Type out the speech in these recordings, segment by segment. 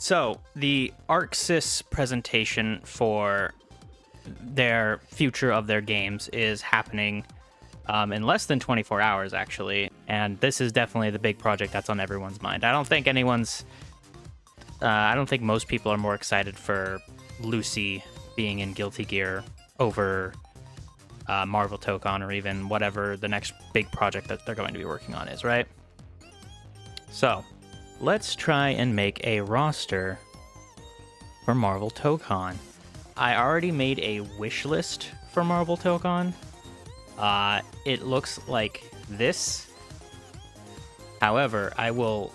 So, the arcsys presentation for their future of their games is happening in less than 24 hours, actually. And this is definitely the big project that's on everyone's mind. I don't think most people are more excited for Lucy being in Guilty Gear over Marvel Tokon or even whatever the next big project that they're going to be working on is, right? So, let's try and make a roster for Marvel Tokon. I already made a wish list for Marvel Tokon. It looks like this. However, I will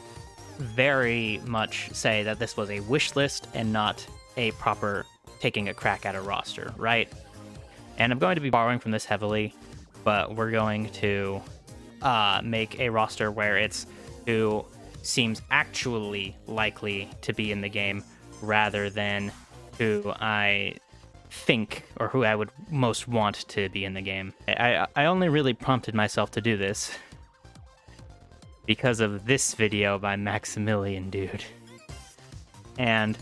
very much say that this was a wish list and not a proper taking a crack at a roster, right? And I'm going to be borrowing from this heavily, but we're going to make a roster where it's who seems actually likely to be in the game rather than who I think or who I would most want to be in the game. I only really prompted myself to do this because of this video by Maximilian Dood. And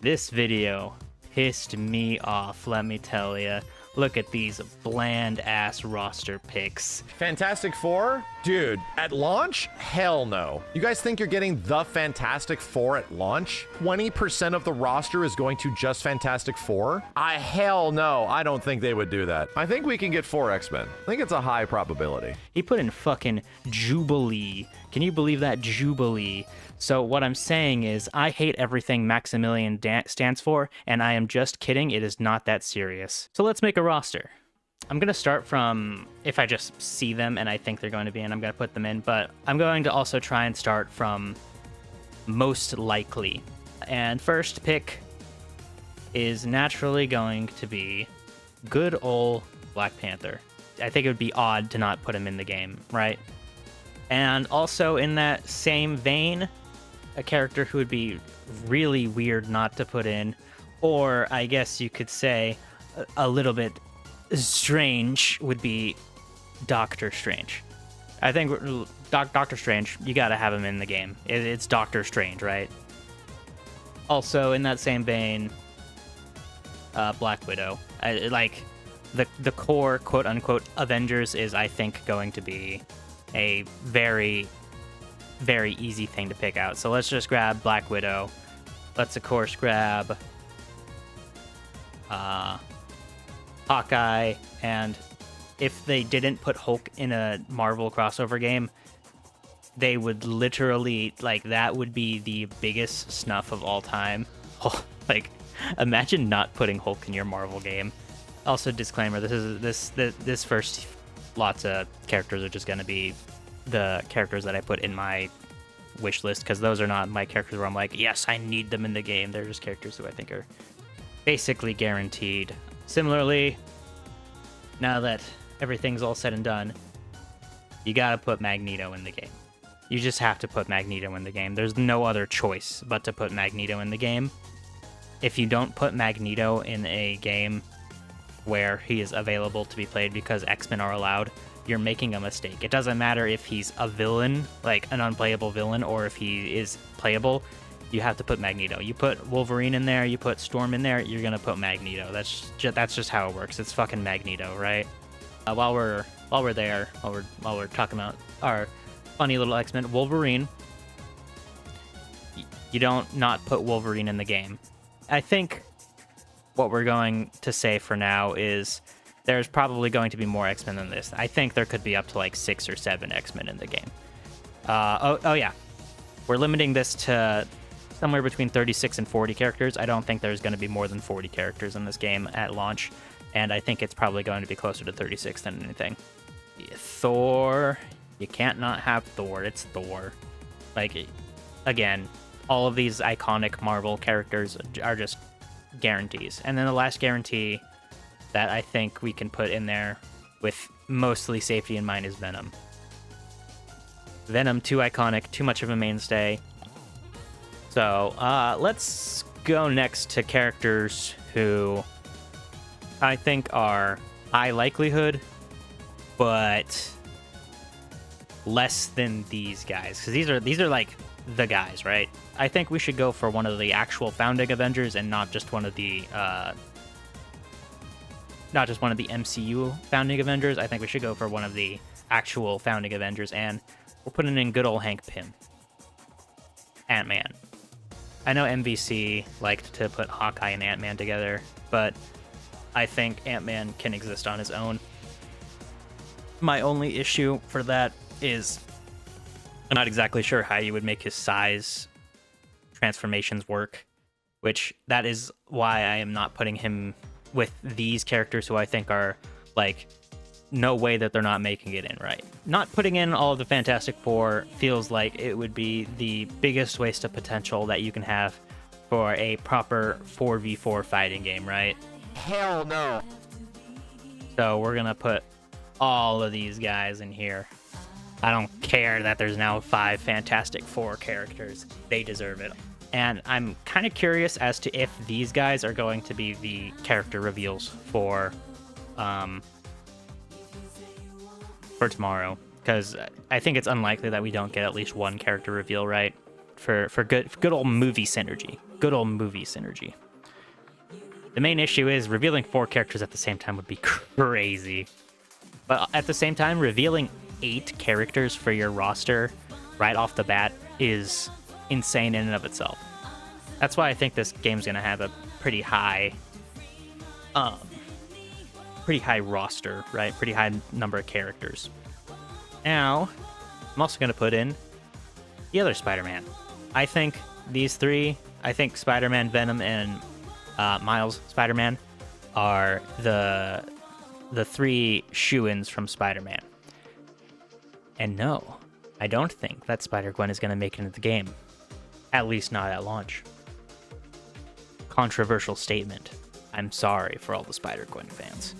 this video pissed me off, let me tell ya. Look at these bland-ass roster picks. Fantastic Four? Dude, at launch? Hell no. You guys think you're getting the Fantastic Four at launch? 20% of the roster is going to just Fantastic Four? Hell no. I don't think they would do that. I think we can get 4 X-Men. I think it's a high probability. He put in fucking Jubilee. Can you believe that? Jubilee. So what I'm saying is I hate everything Maximilian stands for, and I am just kidding. It is not that serious. So let's make a roster. I'm going to start from, if I just see them and I think they're going to be in, I'm going to put them in, but I'm going to also try and start from most likely. And first pick is naturally going to be good old Black Panther. I think it would be odd to not put him in the game, right? And also in that same vein, a character who would be really weird not to put in, or I guess you could say a little bit strange, would be Doctor Strange. I think Doctor Strange, you gotta have him in the game. It's Doctor Strange, right? Also, in that same vein, Black Widow. Like, the core, quote-unquote, Avengers is, I think, going to be a very, very easy thing to pick out. So let's just grab Black Widow. Let's, of course, grab Hawkeye, and if they didn't put Hulk in a Marvel crossover game, they would literally, like, that would be the biggest snuff of all time. Like, imagine not putting Hulk in your Marvel game. Also, disclaimer, this first lots of characters are just going to be the characters that I put in my wish list, because those are not my characters where I'm like, yes, I need them in the game. They're just characters who I think are basically guaranteed. Similarly, now that everything's all said and done, you gotta put Magneto in the game. You just have to put Magneto in the game. There's no other choice but to put Magneto in the game. If you don't put Magneto in a game where he is available to be played because X-Men are allowed, you're making a mistake. It doesn't matter if he's a villain, like an unplayable villain, or if he is playable. You have to put Magneto. You put Wolverine in there, you put Storm in there, you're gonna put Magneto. That's just how it works. It's fucking Magneto, right? While we're talking about our funny little X-Men, Wolverine. You don't not put Wolverine in the game. I think what we're going to say for now is there's probably going to be more X-Men than this. I think there could be up to like 6 or 7 X-Men in the game. Oh yeah, we're limiting this to somewhere between 36 and 40 characters. I don't think there's going to be more than 40 characters in this game at launch, and I think it's probably going to be closer to 36 than anything. Thor, you can't not have Thor. It's Thor. Like, again, all of these iconic Marvel characters are just guarantees. And then the last guarantee that I think we can put in there with mostly safety in mind is Venom. Venom, too iconic, too much of a mainstay. So, let's go next to characters who I think are high likelihood, but less than these guys. Because these are like the guys, right? I think we should go for one of the actual founding Avengers and not just one of the MCU founding Avengers. I think we should go for one of the actual founding Avengers, and we're putting in good old Hank Pym. Ant-Man. I know MVC liked to put Hawkeye and Ant-Man together, but I think Ant-Man can exist on his own. My only issue for that is I'm not exactly sure how you would make his size transformations work, which that is why I am not putting him with these characters who I think are, like, no way that they're not making it in right. Not putting in all of the Fantastic Four feels like it would be the biggest waste of potential that you can have for a proper 4v4 fighting game, right? Hell no. So we're gonna put all of these guys in here. I don't care that there's now 5 Fantastic Four characters. They deserve it. And I'm kind of curious as to if these guys are going to be the character reveals for tomorrow, because I think it's unlikely that we don't get at least one character reveal, right? For good old movie synergy. Good old movie synergy. The main issue is revealing 4 characters at the same time would be crazy. But at the same time, revealing 8 characters for your roster right off the bat is insane in and of itself. That's why I think this game's gonna have a pretty high roster, right? Pretty high number of characters. Now, I'm also gonna put in the other Spider-Man. I think these 3, I think Spider-Man, Venom, and Miles Spider-Man are the 3 shoo-ins from Spider-Man. And no, I don't think that Spider-Gwen is going to make it into the game. At least not at launch. Controversial statement. I'm sorry for all the Spider-Gwen fans.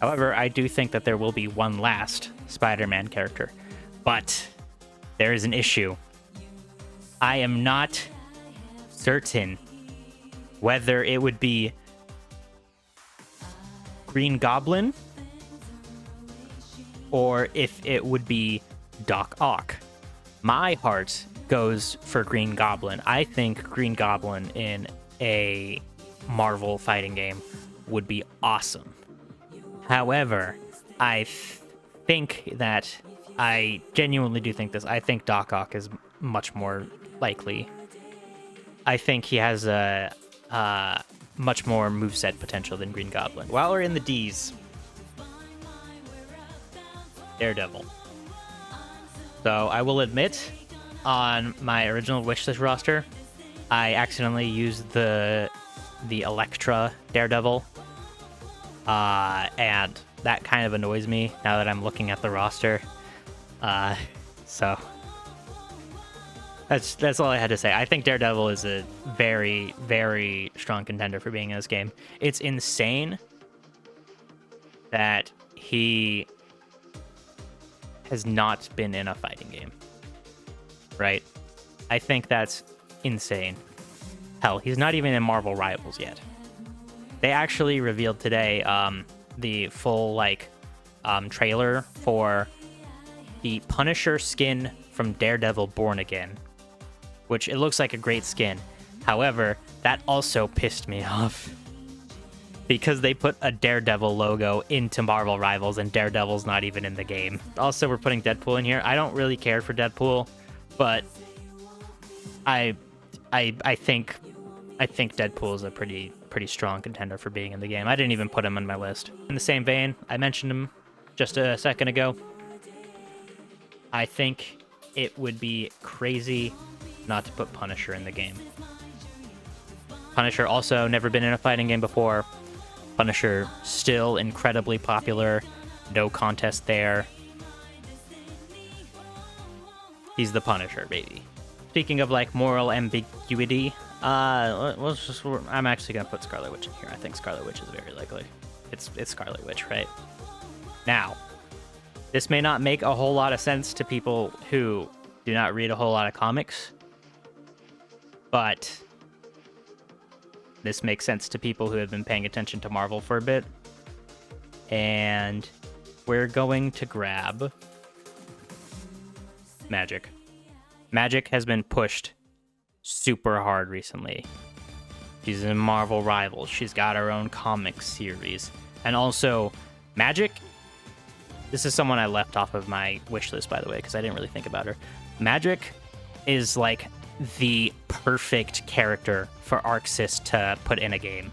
However, I do think that there will be one last Spider-Man character. But there is an issue. I am not certain whether it would be Green Goblin or if it would be Doc Ock. My heart goes for Green Goblin. I think Green Goblin in a Marvel fighting game would be awesome. However, I genuinely do think this. I think Doc Ock is much more likely. I think he has a much more moveset potential than Green Goblin. While we're in the D's, Daredevil. So I will admit, on my original wishlist roster, I accidentally used the Elektra Daredevil, and that kind of annoys me now that I'm looking at the roster. So that's all I had to say. I think Daredevil is a very, very strong contender for being in this game. It's insane that he has not been in a fighting game, right? I think that's insane. Hell, he's not even in Marvel Rivals yet. They actually revealed today the full trailer for the Punisher skin from Daredevil Born Again, which it looks like a great skin. However, that also pissed me off because they put a Daredevil logo into Marvel Rivals and Daredevil's not even in the game. Also, we're putting Deadpool in here. I don't really care for Deadpool, but I think Deadpool is a pretty strong contender for being in the game. I didn't even put him on my list. In the same vein, I mentioned him just a second ago. I think it would be crazy not to put Punisher in the game. Punisher also never been in a fighting game before. Punisher still incredibly popular. No contest there. He's the Punisher, baby. Speaking of moral ambiguity, I'm actually gonna put Scarlet Witch in here. I think Scarlet Witch is very likely. It's Scarlet Witch, right? Now, this may not make a whole lot of sense to people who do not read a whole lot of comics, but this makes sense to people who have been paying attention to Marvel for a bit. And we're going to grab Magic. Magic has been pushed super hard recently. She's in Marvel Rivals. She's got her own comics series. And also, Magic. This is someone I left off of my wish list, by the way, because I didn't really think about her. Magic is like the perfect character for arcsys to put in a game.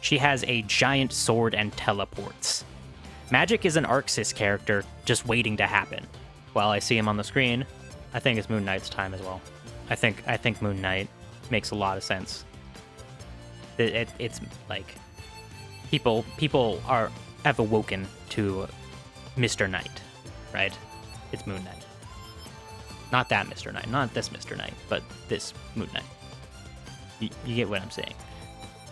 She has a giant sword and teleports. Magic is an arcsys character just waiting to happen. While I see him on the screen, I think it's Moon Knight's time as well. I think Moon Knight makes a lot of sense. It's like people have awoken to Mr. Knight, right? It's Moon Knight. Not that Mr. Knight, not this Mr. Knight, but this Moon Knight. You get what I'm saying.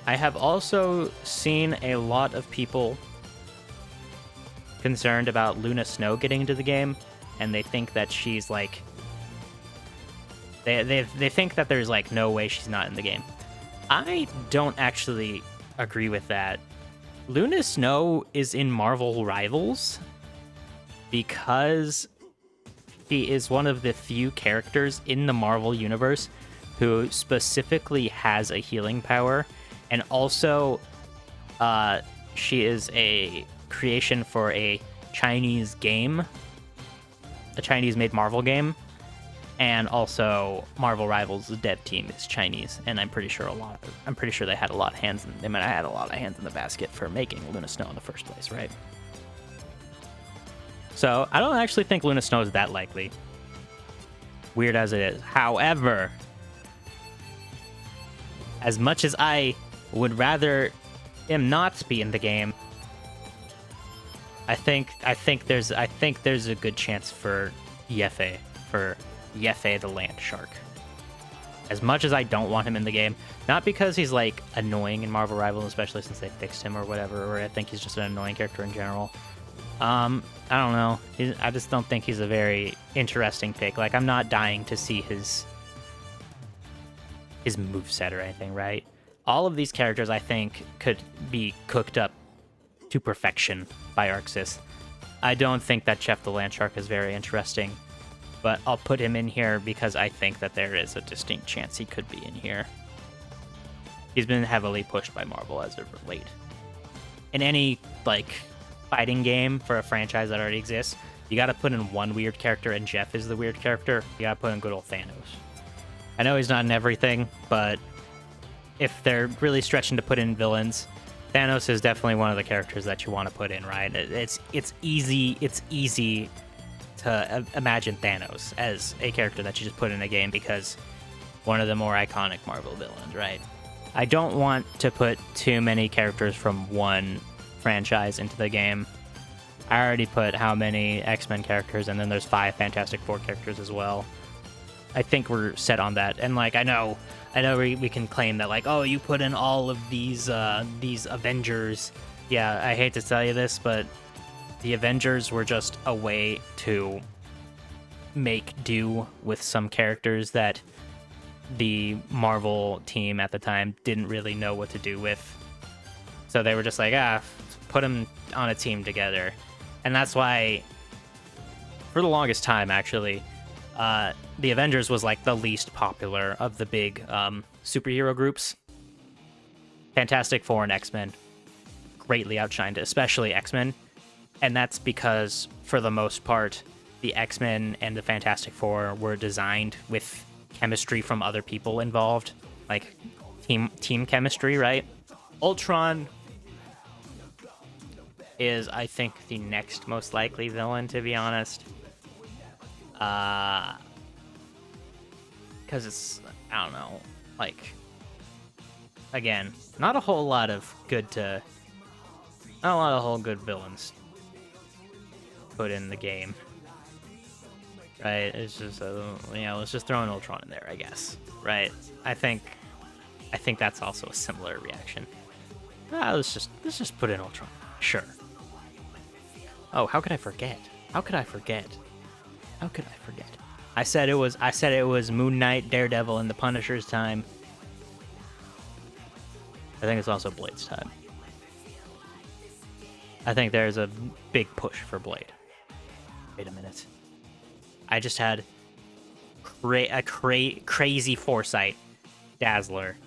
I have also seen a lot of people concerned about Luna Snow getting into the game, and they think that she's like... They think that there's like no way she's not in the game. I don't actually agree with that. Luna Snow is in Marvel Rivals because she is one of the few characters in the Marvel universe who specifically has a healing power, and also she is a creation for a Chinese game, a Chinese-made Marvel game, and also Marvel Rivals' dev team is Chinese, and I'm pretty sure they had a lot of hands. They might have had a lot of hands in the basket for making Luna Snow in the first place, right? So I don't actually think Luna Snow is that likely. Weird as it is. However, as much as I would rather him not be in the game, I think there's a good chance for Yefe the land shark. As much as I don't want him in the game, not because he's like annoying in Marvel Rivals, especially since they fixed him or whatever, or I think he's just an annoying character in general. I don't know. I just don't think he's a very interesting pick. Like, I'm not dying to see his moveset or anything, right? All of these characters, I think, could be cooked up to perfection by arcsys. I don't think that Chef the Landshark is very interesting, but I'll put him in here because I think that there is a distinct chance he could be in here. He's been heavily pushed by Marvel as of late. In any, like, fighting game for a franchise that already exists, you gotta put in one weird character, and Jeff is the weird character. You gotta put in good old Thanos. I know he's not in everything, but if they're really stretching to put in villains, Thanos is definitely one of the characters that you want to put in, right? It's easy to imagine Thanos as a character that you just put in a game because one of the more iconic Marvel villains, right? I don't want to put too many characters from one franchise into the game. I already put how many X-Men characters, and then there's 5 Fantastic Four characters as well. I think we're set on that. And like, I know we can claim that, like, oh, you put in all of these Avengers. Yeah, I hate to tell you this, but the Avengers were just a way to make do with some characters that the Marvel team at the time didn't really know what to do with. So they were just like, put them on a team together. And that's why, for the longest time, actually, the Avengers was like the least popular of the big superhero groups. Fantastic Four and X-Men greatly outshined, especially X-Men. And that's because, for the most part, the X-Men and the Fantastic Four were designed with chemistry from other people involved, like team chemistry, right? Ultron is, I think, the next most likely villain, to be honest. Because it's, I don't know, like, again, not a whole lot of good villains put in the game, right? It's just, let's just throw an Ultron in there, I guess, right? I think that's also a similar reaction. Let's just put in Ultron, sure. Oh, how could I forget? I said it was Moon Knight, Daredevil, and the Punisher's time. I think it's also Blade's time. I think there's a big push for Blade. Wait a minute. I just had crazy foresight. Dazzler.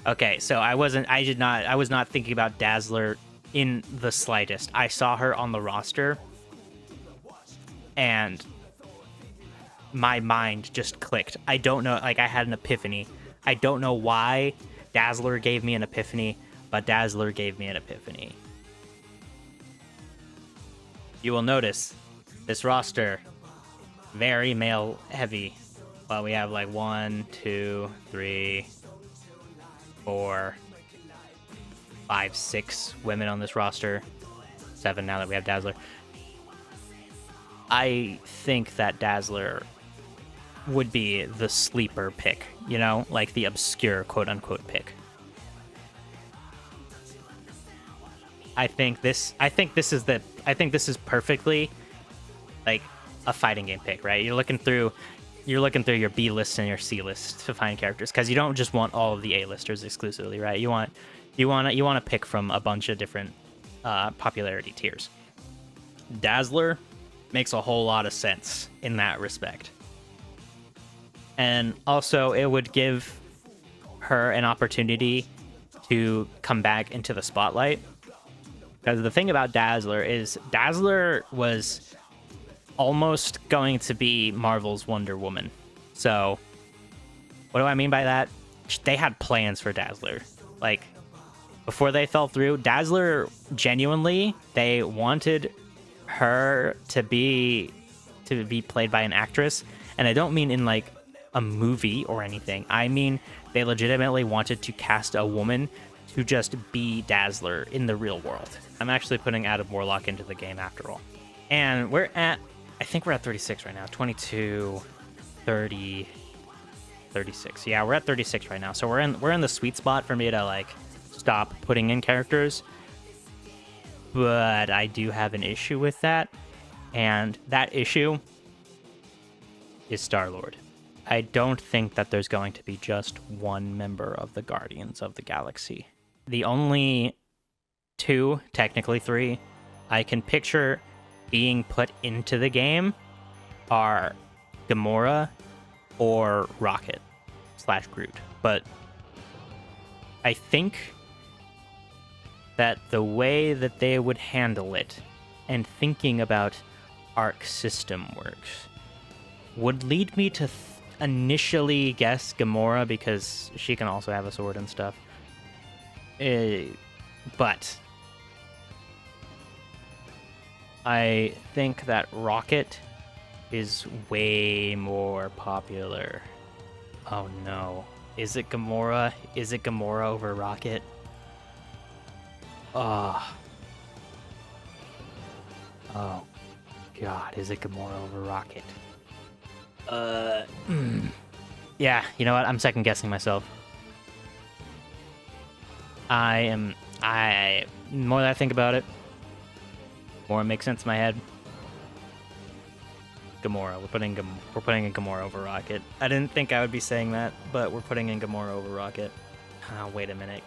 Okay, so I was not thinking about Dazzler in the slightest. I saw her on the roster and my mind just clicked. I don't know, like I had an epiphany. I don't know why Dazzler gave me an epiphany, but Dazzler gave me an epiphany. You will notice this roster, very male heavy. Well, we have like 1, 2, 3, 4, 5, 6 women on this roster. 7 now that we have Dazzler. I think that Dazzler would be the sleeper pick, you know, like the obscure quote-unquote pick. I think this is perfectly like a fighting game pick, right? You're looking through your B list and your C list to find characters, because you don't just want all of the A listers exclusively, right? You want to pick from a bunch of different popularity tiers. Dazzler makes a whole lot of sense in that respect. And also, it would give her an opportunity to come back into the spotlight. Because the thing about Dazzler is Dazzler was almost going to be Marvel's Wonder Woman. So, what do I mean by that? They had plans for Dazzler. Like, before they fell through, Dazzler, genuinely, they wanted her to be played by an actress. And I don't mean in, like, a movie or anything. I mean, they legitimately wanted to cast a woman to just be Dazzler in the real world. I'm actually putting Adam Warlock into the game after all. And I think we're at 36 right now. 22, 30, 36. Yeah, we're at 36 right now. So we're in the sweet spot for me to like stop putting in characters. But I do have an issue with that. And that issue is Star-Lord. I don't think that there's going to be just one member of the Guardians of the Galaxy. The only 2, technically 3, I can picture being put into the game are Gamora or Rocket / Groot. But I think that the way that they would handle it and thinking about arc system works would lead me to initially guess Gamora, because she can also have a sword and stuff. But I think that Rocket is way more popular. Oh no. Is it Gamora? Is it Gamora over Rocket? Oh God, is it Gamora over Rocket? Yeah, you know what? I'm second guessing myself. The more that I think about it, the more it makes sense in my head. Gamora. We're putting in Gamora over Rocket. I didn't think I would be saying that, but we're putting in Gamora over Rocket. Oh, wait a minute.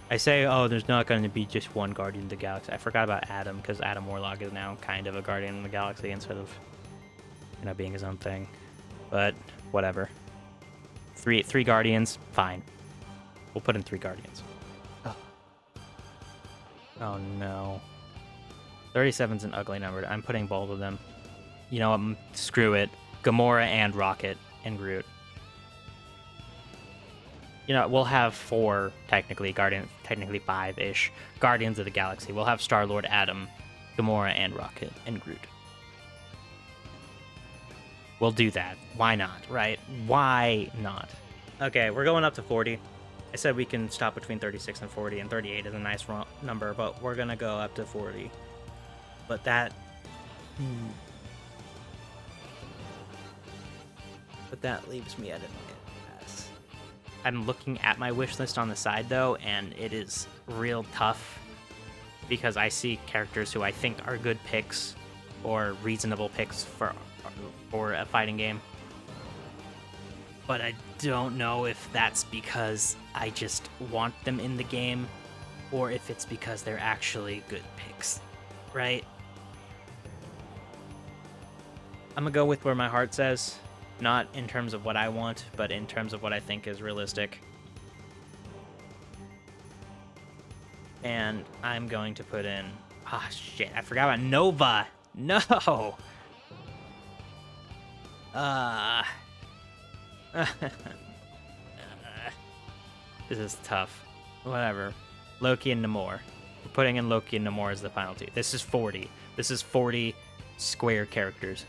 I say, oh, there's not going to be just one Guardian of the Galaxy. I forgot about Adam, because Adam Warlock is now kind of a Guardian of the Galaxy instead of, you know, being his own thing. But whatever. Three Guardians, fine. We'll put in 3 Guardians. Oh no. 37's an ugly number. I'm putting both of them. You know what? Screw it. Gamora and Rocket and Groot. You know, we'll have 4 technically 5-ish Guardians of the Galaxy. We'll have Star-Lord, Adam, Gamora, and Rocket and Groot. We'll do that. Why not, right? Why not? Okay, we're going up to 40. I said we can stop between 36 and 40, and 38 is a nice number, but we're gonna go up to 40. But that... But that leaves me at an impasse. I'm looking at my wish list on the side, though, and it is real tough, because I see characters who I think are good picks, or reasonable picks for a fighting game. But I don't know if that's because I just want them in the game, or if it's because they're actually good picks, right? I'm gonna go with where my heart says, not in terms of what I want, but in terms of what I think is realistic. And I'm going to put in... Ah, shit, I forgot about Nova! No! This is tough. Whatever. Loki and Namor. We're putting in Loki and Namor as the final two. This is 40. This is 40 square characters.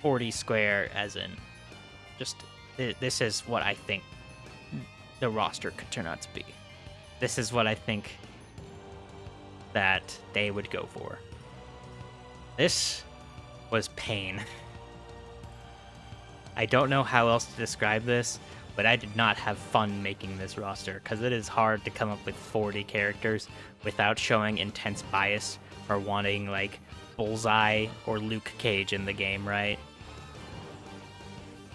40 square as in... Just... This is what I think the roster could turn out to be. This is what I think that they would go for. This was pain. I don't know how else to describe this, but I did not have fun making this roster, because it is hard to come up with 40 characters without showing intense bias or wanting, like, Bullseye or Luke Cage in the game, right?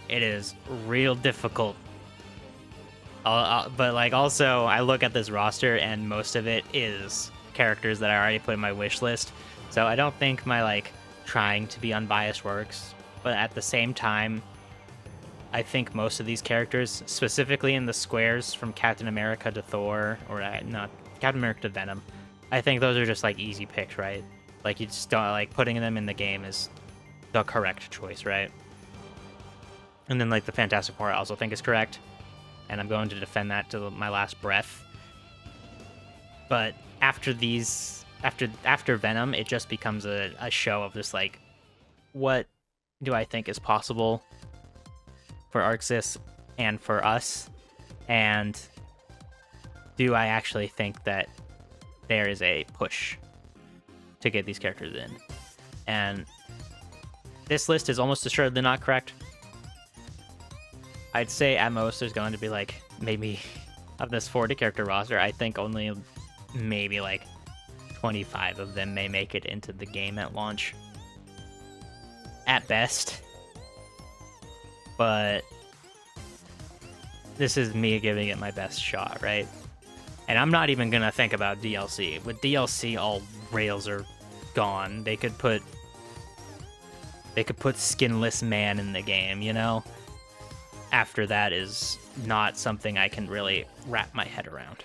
It is real difficult. But, like, also, I look at this roster, and most of it is characters that I already put in my wish list, so I don't think my, like, trying to be unbiased works, but at the same time, I think most of these characters, specifically in the squares from Captain America to Thor, or not Captain America to Venom, I think those are just like easy picks, right? Like you just don't like putting them in the game is the correct choice, right? And then like the Fantastic Four, I also think is correct, and I'm going to defend that to my last breath. But after these, after Venom, it just becomes a show of just like, what do I think is possible for arcsys and for us, and do I actually think that there is a push to get these characters in? And this list is almost assuredly not correct. I'd say at most there's going to be like maybe of this 40 character roster, I think only maybe like 25 of them may make it into the game at launch at best. But this is me giving it my best shot, right? And I'm not even gonna think about DLC. With DLC, all rails are gone. They could put Skinless Man in the game, you know? After that is not something I can really wrap my head around.